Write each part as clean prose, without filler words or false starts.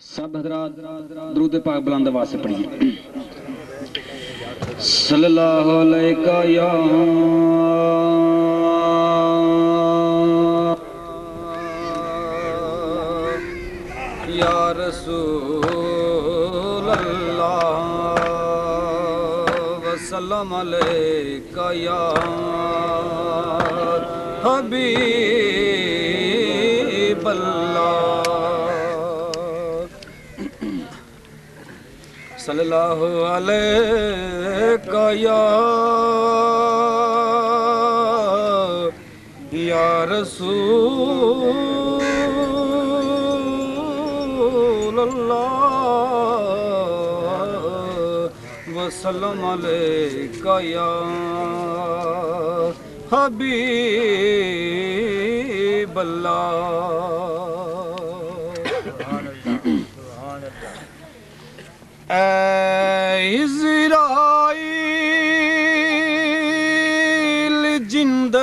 सब हजरात दुरूद पाक बुलंद आवाज़ से पढ़िए। सल्लल्लाहु अलैका या रसूल अल्लाह वसल्लम अलैका या हबीब अल्लाह सल्लल्लाहु अलैका या रसूल अल्लाह वसल्लम अलैका या हबीब अल्लाह। इज़राइल जिंद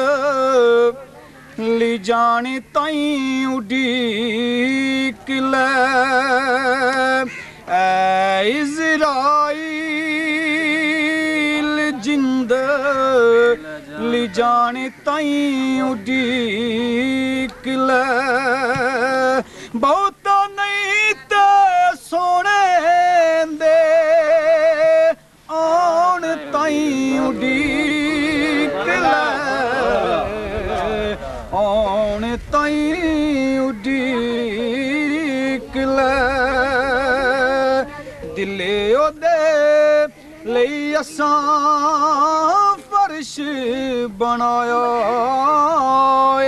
ली जाने ताई उड़ीक ले, इज़राइल जिंद ली जाने ताई उड़ीक ले, बहुत नहीं ते सोने दे आन ताई उड़ीक ले, आन ताई उड़ीक ले, दिले ओदे लई असां फर्श बनाया ए,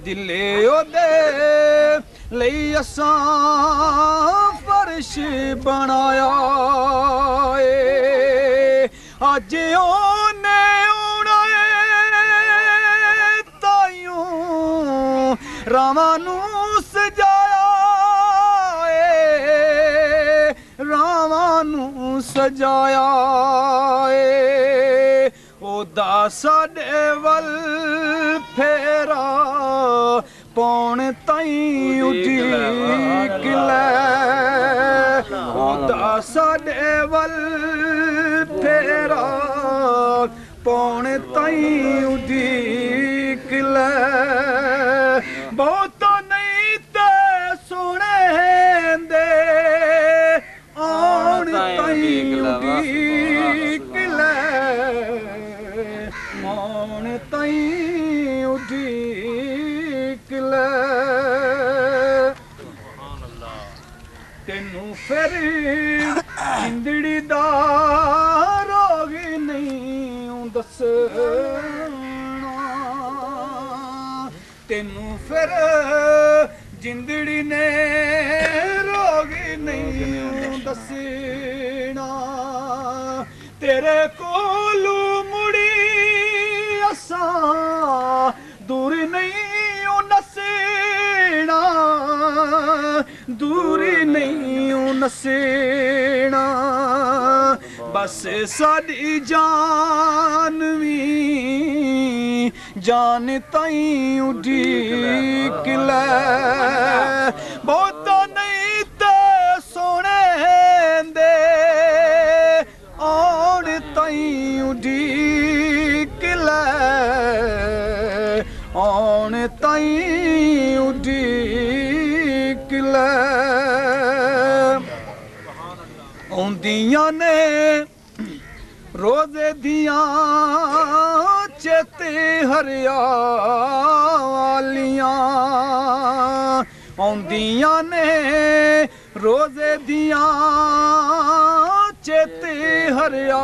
दिले ओदे लई असां फर्श बनाया ए, अज ओने औना ए ताइयों रावां नूं सजाया ए, रावां नूं सजाया ए, ओदा साडे वल फेरा पौन ताई उड़ीक ले, ओदा साडे वल फेरा पौन ताई उड़ीक ले, बहुत नहीं ते सोने दे आन ताई उड़ीक ले, आन ताई उड़ीक ले, तेनू फिर जिंदड़ी दा रोग नहीं दसना, तेनू फिर जिंदड़ी ने रोग नहीं दसना, तेरे कोलू मुड़ी असां दूर नहीं नसना, दूर नहीं नसना, बस साडी जान भी जान ताई उड़ीक ले, बहुत नहीं ते सोने दे आन ताई उड़ीक ले, आन ताई उड़ीक ले, औंदियां ने रोज़े दियां चेते हरियालियां, औंदियां ने रोज़े दियां चेते हरियालियां,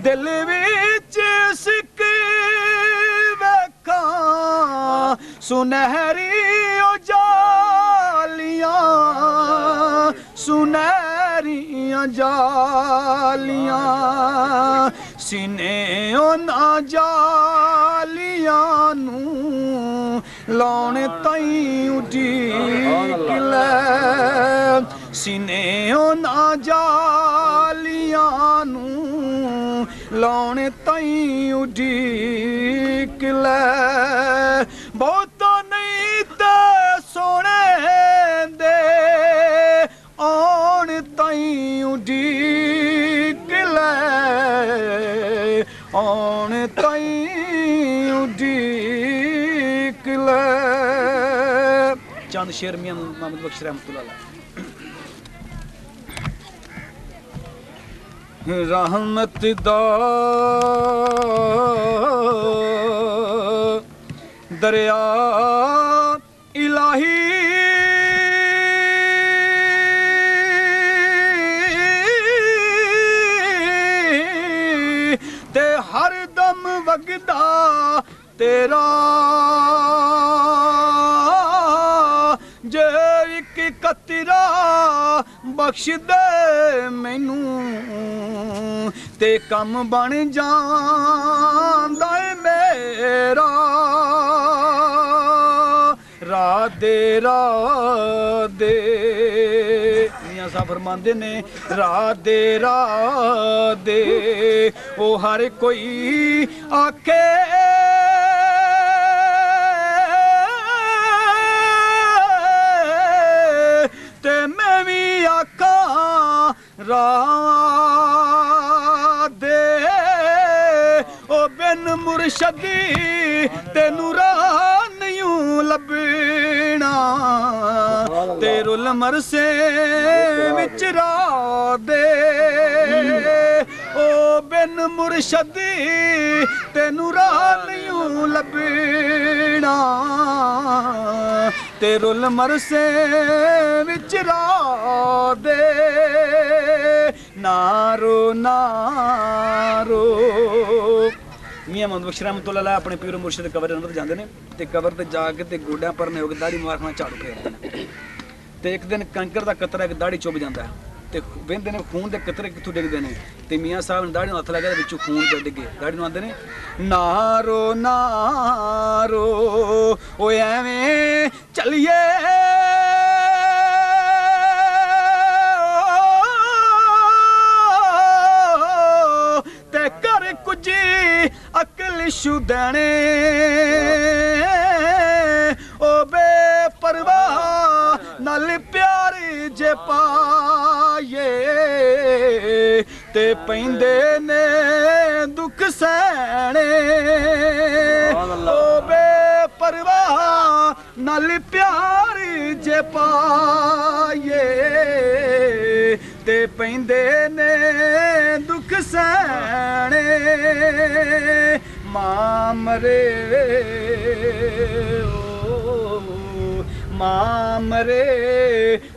दिल विच सिक वेखां सुनहरी जालियां, सुनहरियां जालियां, सीने ओना जालियां नूं लाने ताई उड़ीक ले, सीने ओना जालियां नूं लाने ताई उड़ीक ले, बहुत नहीं ते चंद शेर मियां मोहम्मद बख्श रहमतुल्लाह अलैह। रहमत दा दरिया इलाही ते हर दम वगदा तेरा जे एक कतरा बख्श दे मैनू ते कम बन जांदा है मेरा। राधे राधे मियां साहब फरमांदे ने राधे राधे ओ हर कोई आखे ते मैं भी आखा राधे ओ बिन मुर्शदी तेनू राह नहीं लभना ते रुल मरसे विच राधे ओ बिन मुर्शदी तेनू राह नहीं लभना ते रुल मरसे विच राधे। नारो नारो मियां मोहम्मद बख्श रहमतुल्लाह अलैह अपने पीर मुर्शिद कबर अंदर जाते हैं तो कबर ते जाके ते गोड्या पर ने दाढ़ी मुबारक झाड़ू फेरते हैं। तो एक दिन कंकर का कतरा एक दाढ़ी चुभ जाता है तो वेंदे ने खून के कतरे कितों डिगते हैं तो मियाँ साहब ने दाढ़ी हथ लगा बिचों खून के डिगे दाढ़ी आते हैं नारो नारो ओ एवें चलिए ते कर कुछ अकल शुदने ओ बेपरवाह नल प्यार जे पाए ते पैंदे ने दुख सहने ओ बेपरवाह नल प्यार जे पाए ते पैंदे ने दुख सहने। मां मरे मां मरे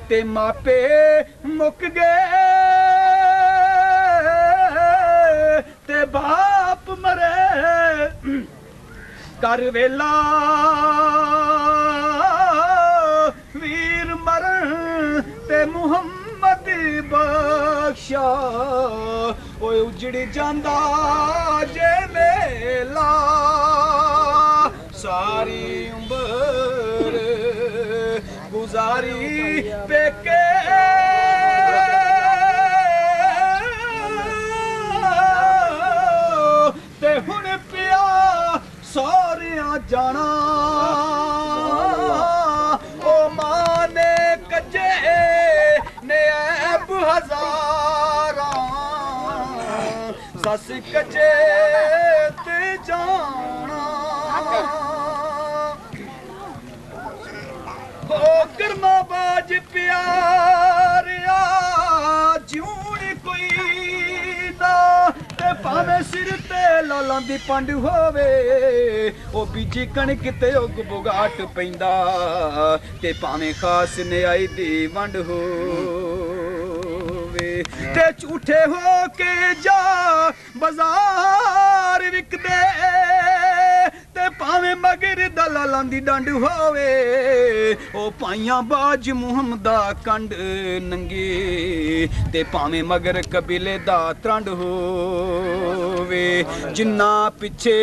ते मापे मुक गए ते बाप मरे कर वेला वीर मरण ते मुहम्मद बख्शा ओए उजड़ जांदा जे मेला सारी उम्र गुजारी पेके ते हुण पिया सौरियां जाना ओ मां ने कजे ने ऐब हजारां सस कजे ते जाना ओ करमा बाज प्यारिया जून कोई ना ते भावें सिर ते लालां दी पंड होवे ओ बीजी कणक ते उग बुगाट पैंदा ते भावें खास न्याई दी वंड होवे ते झूठे हो के जा बाजार विकदे ते भावें मगर दलालां दी डंड होवे ओ पाइयां बाज मुहम्मदा कंड नंगे ते भावें मगर कबीले दा त्रंड होवे जिन्ना पिछे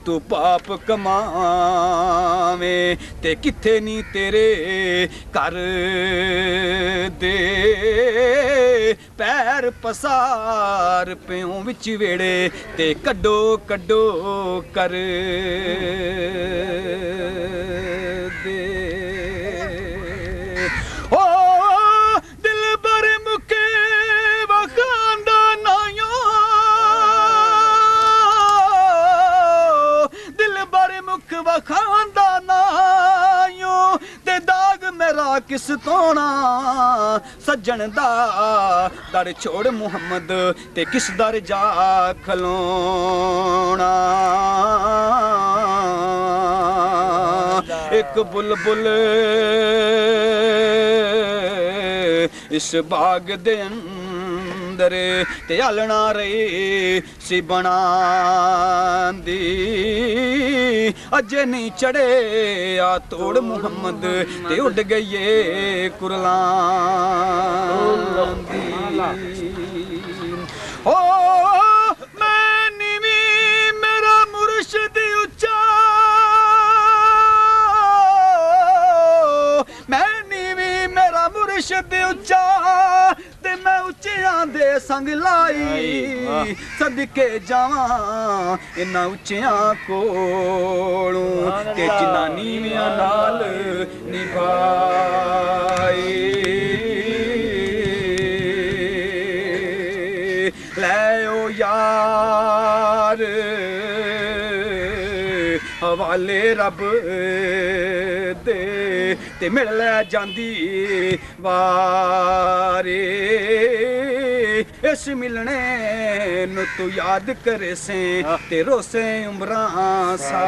तू पाप कमावे ते किथे नी तेरे कर दे पैर पसार प्यों विच वेड़े ते कड्डो कड्डो कर दे ओ दिल बर मुके वखांदा नाया दिल बर मुके ਵਖਾਂਦਾ ਨਾਇਓ ਤੇ ਦਾਗ ਮੇਰਾ ਕਿਸ ਤੋਣਾ ਸੱਜਣ ਦਾ ਦਰ ਛੋੜ ਮੁਹੰਮਦ ਤੇ ਕਿਸ ਦਰ ਜਾ ਖਲੋਣਾ ਇੱਕ ਬੁਲਬੁਲ ਇਸ ਬਾਗ ਦੇ ਅੰਦਰ ਤੇ ਹਲਣਾ ਰਹੀ ਸੀ ਬਣਾਂਦੀ ਅਜੇ ਨਹੀਂ ਚੜੇ ਆ ਤੋੜ ਮੁਹੰਮਦ ਤੇ ਉੱਡ ਗਈਏ ਕੁਰਲਾਂ ਦੀ ਓ ਮੈਂ ਨੀਵੀਂ ਮੇਰਾ ਮੁਰਸ਼ਿਦ ਉੱਚਾ ਮੈਂ ਨੀਵੀਂ ਮੇਰਾ ਮੁਰਸ਼ਿਦ ਉੱਚਾ ਤੇ ਮੈਂ ਉੱਚਿਆਂ ਦੇ ਸੰਗ ਲਾਈ ਸਦਕੇ ਜਾਵਾਂ ਇਹਨਾਂ ਉੱਚਿਆਂ ਕੋਲੋਂ ਤੇ ਜਿਨ੍ਹਾਂ ਨੀਵਿਆਂ ਨਾਲ ਨਿਭਾਈ ਲੈ ਓ ਯਾਰ ਹਵਾਲੇ ਰੱਬ ਦੇ ਤੇ ਮਿਲ ਲੈ ਜਾਂਦੀ ਵਾਰੇ ਇਸ ਮਿਲਣੇ ਨੂੰ ਤੂੰ ਯਾਦ ਕਰੇ ਸੇ ਤੇ ਰੋਸੇ ਉਮਰਾਂ ਸਾ